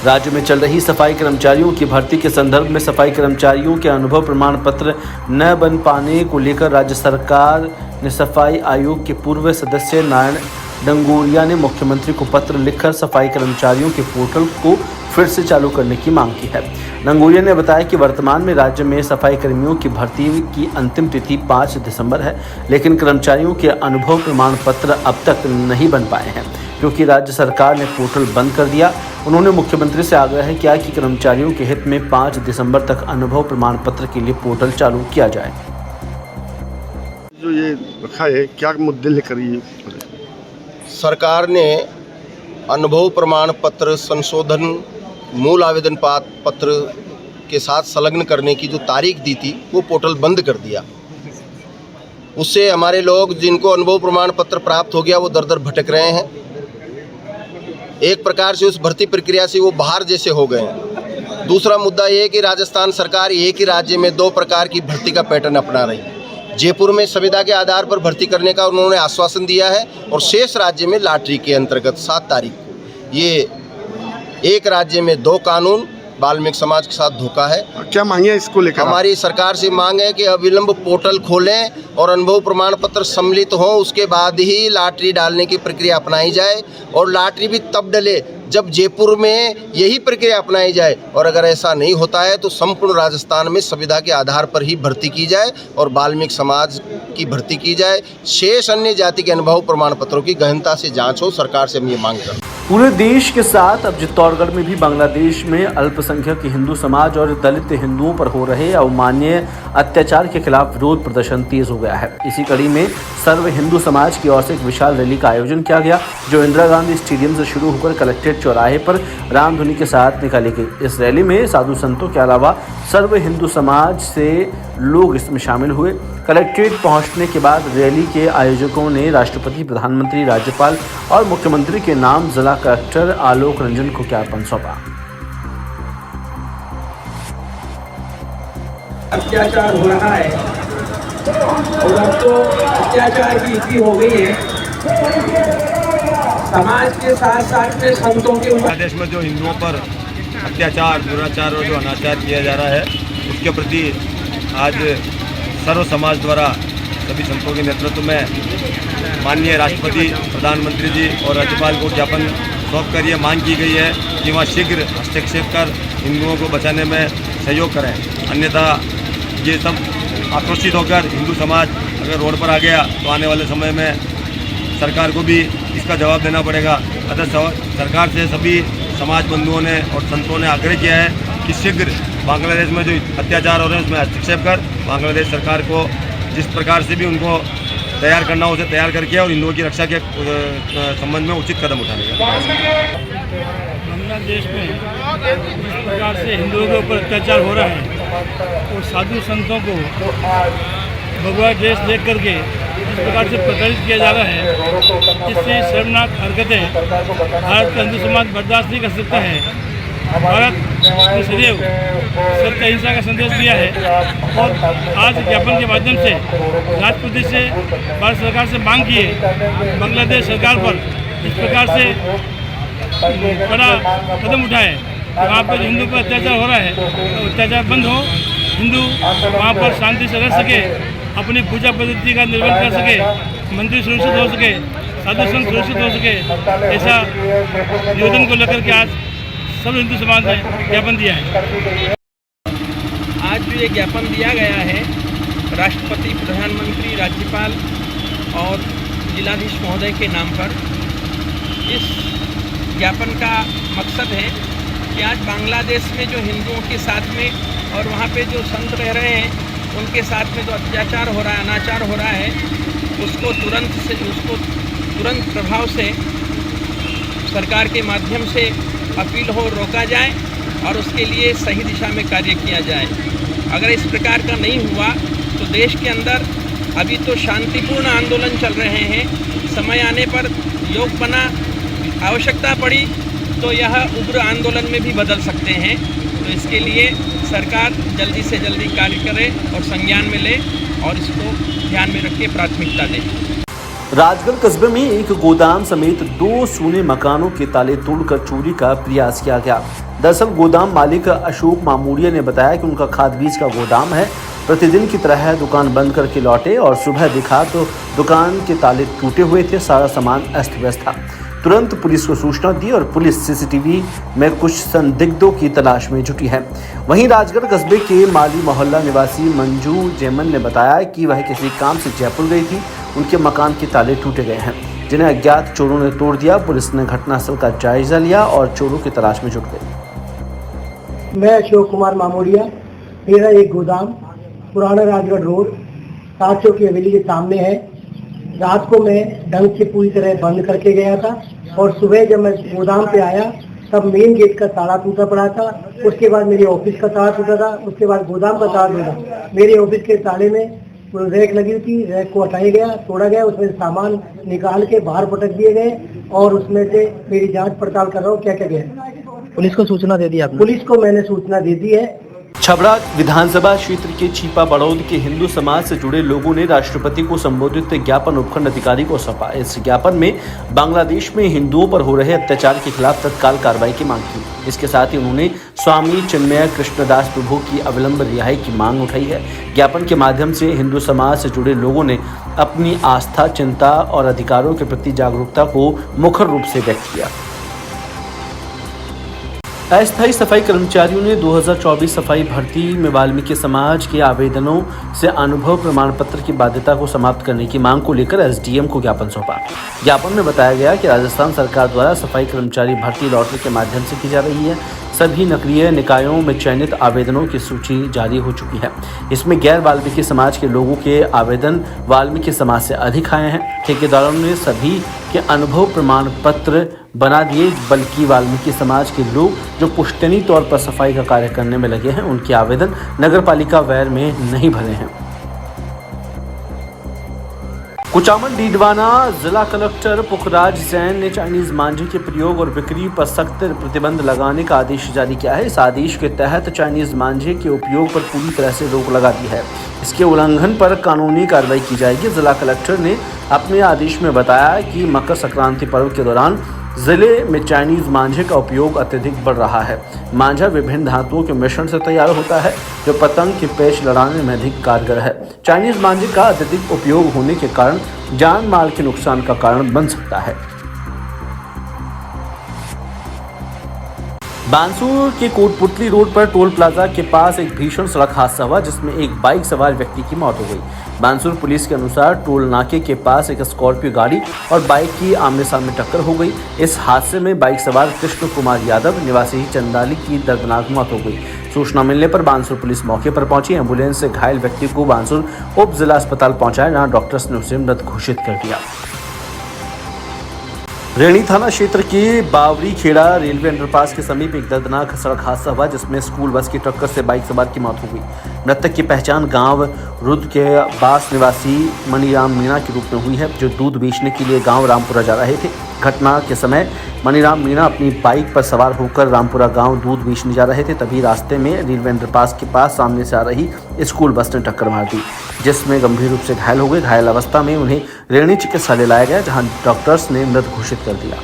राज्य में चल रही सफाई कर्मचारियों की भर्ती के संदर्भ में सफाई कर्मचारियों के अनुभव प्रमाण पत्र न बन पाने को लेकर राज्य सरकार ने सफाई आयोग के पूर्व सदस्य नारायण डंगोरिया ने मुख्यमंत्री को पत्र लिखकर सफाई कर्मचारियों के पोर्टल को फिर से चालू करने की मांग की है। डंगोरिया ने बताया कि वर्तमान में राज्य में सफाई कर्मियों की भर्ती की अंतिम तिथि 5 दिसंबर है, लेकिन कर्मचारियों के अनुभव प्रमाण पत्र अब तक नहीं बन पाए हैं क्योंकि राज्य सरकार ने पोर्टल बंद कर दिया। उन्होंने मुख्यमंत्री से आग्रह किया कि कर्मचारियों के हित में 5 दिसंबर तक अनुभव प्रमाण पत्र के लिए पोर्टल चालू किया जाए। जो ये रखा है, क्या मुद्दे लेकर ये सरकार ने अनुभव प्रमाण पत्र संशोधन मूल आवेदन पत्र के साथ संलग्न करने की जो तारीख दी थी वो पोर्टल बंद कर दिया। उससे हमारे लोग जिनको अनुभव प्रमाण पत्र प्राप्त हो गया वो दर दर भटक रहे हैं। एक प्रकार से उस भर्ती प्रक्रिया से वो बाहर जैसे हो गए हैं। दूसरा मुद्दा ये है कि राजस्थान सरकार एक ही राज्य में 2 प्रकार की भर्ती का पैटर्न अपना रही है। जयपुर में संविदा के आधार पर भर्ती करने का उन्होंने आश्वासन दिया है और शेष राज्य में लॉटरी के अंतर्गत 7 तारीख को। ये एक राज्य में 2 कानून वाल्मीकि समाज के साथ धोखा है। क्या मांगे इसको लेकर? हमारी सरकार से मांग है कि अविलंब पोर्टल खोलें और अनुभव प्रमाण पत्र सम्मिलित हों, उसके बाद ही लॉटरी डालने की प्रक्रिया अपनाई जाए और लॉटरी भी तब डले जब जयपुर में यही प्रक्रिया अपनाई जाए। और अगर ऐसा नहीं होता है तो संपूर्ण राजस्थान में संविदा के आधार पर ही भर्ती की जाए और वाल्मीकि समाज की भर्ती की जाए। शेष अन्य जाति के अनुभव प्रमाण पत्रों की गहनता से जांच हो। सरकार से हम ये मांग करते हैं। पूरे देश के साथ अब चित्तौड़गढ़ में भी बांग्लादेश में अल्पसंख्यक हिंदू समाज और दलित हिंदुओं पर हो रहे अवमाननीय अत्याचार के खिलाफ विरोध प्रदर्शन तेज हो गया है। इसी कड़ी में सर्व हिंदू समाज की ओर से एक विशाल रैली का आयोजन किया गया, जो इंदिरा गांधी स्टेडियम से शुरू होकर कलेक्ट्रेट चौराहे पर रामधुनी के साथ निकाली गई। इस रैली में साधु संतों के अलावा सर्व हिंदू समाज से लोग इसमें शामिल हुए। कलेक्ट्रेट पहुंचने के बाद रैली के आयोजकों ने राष्ट्रपति, प्रधानमंत्री, राज्यपाल और मुख्यमंत्री के नाम जिला कलेक्टर आलोक रंजन को ज्ञापन सौंपा। अत्याचार हो रहा है और अब तो अत्याचार की इतनी हो गई है, समाज के साथ साथ में संतों के ऊपर देश में जो हिंदुओं पर अत्याचार, दुराचार और जो अनाचार किया जा रहा है उसके प्रति आज सर्व समाज द्वारा सभी संतों के नेतृत्व में माननीय राष्ट्रपति, प्रधानमंत्री जी और राज्यपाल को ज्ञापन सौंप कर ये मांग की गई है कि वह शीघ्र हस्तक्षेप कर हिंदुओं को बचाने में सहयोग करें। अन्यथा ये सब आक्रोशित होकर हिंदू समाज अगर रोड पर आ गया तो आने वाले समय में सरकार को भी इसका जवाब देना पड़ेगा। अतः सरकार से सभी समाज बंधुओं ने और संतों ने आग्रह किया है कि शीघ्र बांग्लादेश में जो अत्याचार हो रहे हैं उसमें हस्तक्षेप कर बांग्लादेश सरकार को जिस प्रकार से भी उनको तैयार करना हो उसे तैयार करके और हिंदुओं की रक्षा के संबंध में उचित कदम उठाने का। बांग्लादेश में जिस प्रकार से हिंदुओं के ऊपर अत्याचार हो रहा है और साधु संतों को भगवा ड्रेस देख करके जिस प्रकार से प्रताड़ित किया जा रहा है, इससे शर्मनाक हरकतें भारत का हिंदू समाज बर्दाश्त नहीं कर सकता है। भारत ने सदैव सत्य अहिंसा का संदेश दिया है और आज ज्ञापन के माध्यम से राष्ट्रपति से भारत सरकार से मांग की है बांग्लादेश सरकार पर इस प्रकार से बड़ा कदम उठाए कि वहाँ पर हिंदू पर अत्याचार हो रहा है तो अत्याचार बंद हो, हिंदू वहाँ पर शांति से रह सके, अपनी पूजा पद्धति का निर्वहन कर सके, मंदिर सुरक्षित हो सके, साधु संत सुरक्षित हो सके। ऐसा निवेदन को लेकर के आज सब हिंदू समाज ने ज्ञापन दिया है। आज जो ये ज्ञापन दिया गया है राष्ट्रपति, प्रधानमंत्री, राज्यपाल और जिलाधीश महोदय के नाम पर, इस ज्ञापन का मकसद है कि आज बांग्लादेश में जो हिंदुओं के साथ में और वहाँ पे जो संत रह रहे हैं उनके साथ में जो अत्याचार हो रहा है, अनाचार हो रहा है, उसको तुरंत प्रभाव से सरकार के माध्यम से अपील हो, रोका जाए और उसके लिए सही दिशा में कार्य किया जाए। अगर इस प्रकार का नहीं हुआ तो देश के अंदर अभी तो शांतिपूर्ण आंदोलन चल रहे हैं, समय आने पर योग बना, आवश्यकता पड़ी तो यह उग्र आंदोलन में भी बदल सकते हैं। तो इसके लिए सरकार जल्दी से जल्दी कार्य करे और संज्ञान में ले और इसको ध्यान में रख के प्राथमिकता दे। राजगढ़ कस्बे में एक गोदाम समेत 2 सूने मकानों के ताले तोड़कर चोरी का प्रयास किया गया। दरअसल गोदाम मालिक अशोक मामूड़िया ने बताया कि उनका खाद बीज का गोदाम है। प्रतिदिन की तरह दुकान बंद करके लौटे और सुबह दिखा तो दुकान के ताले टूटे हुए थे, सारा सामान अस्त व्यस्त था। तुरंत पुलिस को सूचना दी और पुलिस सीसीटीवी में कुछ संदिग्धों की तलाश में जुटी है। वहीं राजगढ़ कस्बे के माली मोहल्ला निवासी मंजू जेमन ने बताया कि वह किसी काम से जयपुर गई थी। उनके मकान के ताले टूटे गए हैं, जिन्हें अज्ञात चोरों ने तोड़ दिया। पुलिस ने घटनास्थल का जायजा लिया और चोरों की तलाश में जुट गई। मैं अशोक कुमार मामूड़िया, मेरा एक गोदाम पुराना राजगढ़ रोड 700 की हवेली के सामने है। रात को मैं ढंग से पूरी तरह बंद करके गया था और सुबह जब मैं गोदाम पे आया तब मेन गेट का ताला टूटा पड़ा था। उसके बाद मेरे ऑफिस का ताला टूटा था, उसके बाद गोदाम का ताला टूटा। मेरे ऑफिस के ताले में रैक लगी हुई थी, रैक को हटाया गया, तोड़ा गया, उसमें सामान निकाल के बाहर पटक दिए गए और उसमें से मेरी जांच पड़ताल कर रहा हूँ क्या क्या गया। पुलिस को सूचना दे दी आपने? पुलिस को मैंने सूचना दे दी है। छबड़ा विधानसभा क्षेत्र के छीपा बड़ौद के हिंदू समाज से जुड़े लोगों ने राष्ट्रपति को संबोधित ज्ञापन उपखंड अधिकारी को सौंपा। इस ज्ञापन में बांग्लादेश में हिंदुओं पर हो रहे अत्याचार के खिलाफ तत्काल कार्रवाई की मांग की। इसके साथ ही उन्होंने स्वामी चिन्मय कृष्णदास प्रभु की अविलंब रिहाई की मांग उठाई है। ज्ञापन के माध्यम से हिंदू समाज से जुड़े लोगों ने अपनी आस्था, चिंता और अधिकारों के प्रति जागरूकता को मुखर रूप से व्यक्त किया। अस्थायी सफाई कर्मचारियों ने 2024 सफाई भर्ती में वाल्मीकि समाज के आवेदनों से अनुभव प्रमाण पत्र की बाध्यता को समाप्त करने की मांग को लेकर एसडीएम को ज्ञापन सौंपा। ज्ञापन में बताया गया कि राजस्थान सरकार द्वारा सफाई कर्मचारी भर्ती लॉटरी के माध्यम से की जा रही है। सभी नगरीय निकायों में चयनित आवेदनों की सूची जारी हो चुकी है। इसमें गैर वाल्मीकि समाज के लोगों के आवेदन वाल्मीकि समाज से अधिक आए हैं। ठेकेदारों ने सभी के अनुभव प्रमाण पत्र बना दिए, बल्कि वाल्मीकि समाज के लोग जो पुश्तैनी तौर पर सफाई का कार्य करने में लगे हैं, उनके आवेदन नगरपालिका व्यय में नहीं भरे हैं। कुचामन डीडवाना जिला कलेक्टर पुखराज जैन ने चाइनीज मांझे के प्रयोग और बिक्री पर सख्त प्रतिबंध लगाने का आदेश जारी किया है। इस आदेश के तहत चाइनीज मांझे के उपयोग पर पूरी तरह से रोक लगा दी है। इसके उल्लंघन पर कानूनी कार्रवाई की जाएगी। जिला कलेक्टर ने अपने आदेश में बताया कि मकर संक्रांति पर्व के दौरान जिले में चाइनीज मांझे का उपयोग अत्यधिक बढ़ रहा है। मांझा विभिन्न धातुओं के मिश्रण से तैयार होता है जो पतंग के पेच लड़ाने में अधिक कारगर है। चाइनीज मांझे का अत्यधिक उपयोग होने के कारण जान माल के नुकसान का कारण बन सकता है। बानसूर के कोटपुतली रोड पर टोल प्लाजा के पास एक भीषण सड़क हादसा हुआ, जिसमें एक बाइक सवार व्यक्ति की मौत हो गई। बानसूर पुलिस के अनुसार टोल नाके के पास एक स्कॉर्पियो गाड़ी और बाइक की आमने सामने टक्कर हो गई। इस हादसे में बाइक सवार कृष्ण कुमार यादव निवासी चंदाली की दर्दनाक मौत हो गई। सूचना मिलने पर बानसूर पुलिस मौके पर पहुंची। एम्बुलेंस से घायल व्यक्ति को बानसूर उप जिला अस्पताल पहुंचाया, जहां डॉक्टर्स ने उसे मृत घोषित कर दिया। रेणी थाना क्षेत्र के बावरी खेड़ा रेलवे अंडरपास के समीप एक दर्दनाक सड़क हादसा हुआ, जिसमें स्कूल बस की टक्कर से बाइक सवार की मौत हो गई। मृतक की पहचान गांव रुद के बास निवासी मनीराम मीणा के रूप में हुई है, जो दूध बेचने के लिए गांव रामपुरा जा रहे थे। घटना के समय मनीराम मीणा अपनी बाइक पर सवार होकर रामपुरा गांव दूध बेचने जा रहे थे। तभी रास्ते में रेलवे अंडरपास के पास सामने से आ रही स्कूल बस ने टक्कर मार दी, जिसमें गंभीर रूप से घायल हो गए। घायल अवस्था में उन्हें रेणी चिकित्सालय लाया गया, जहां डॉक्टर्स ने मृत घोषित कर दिया।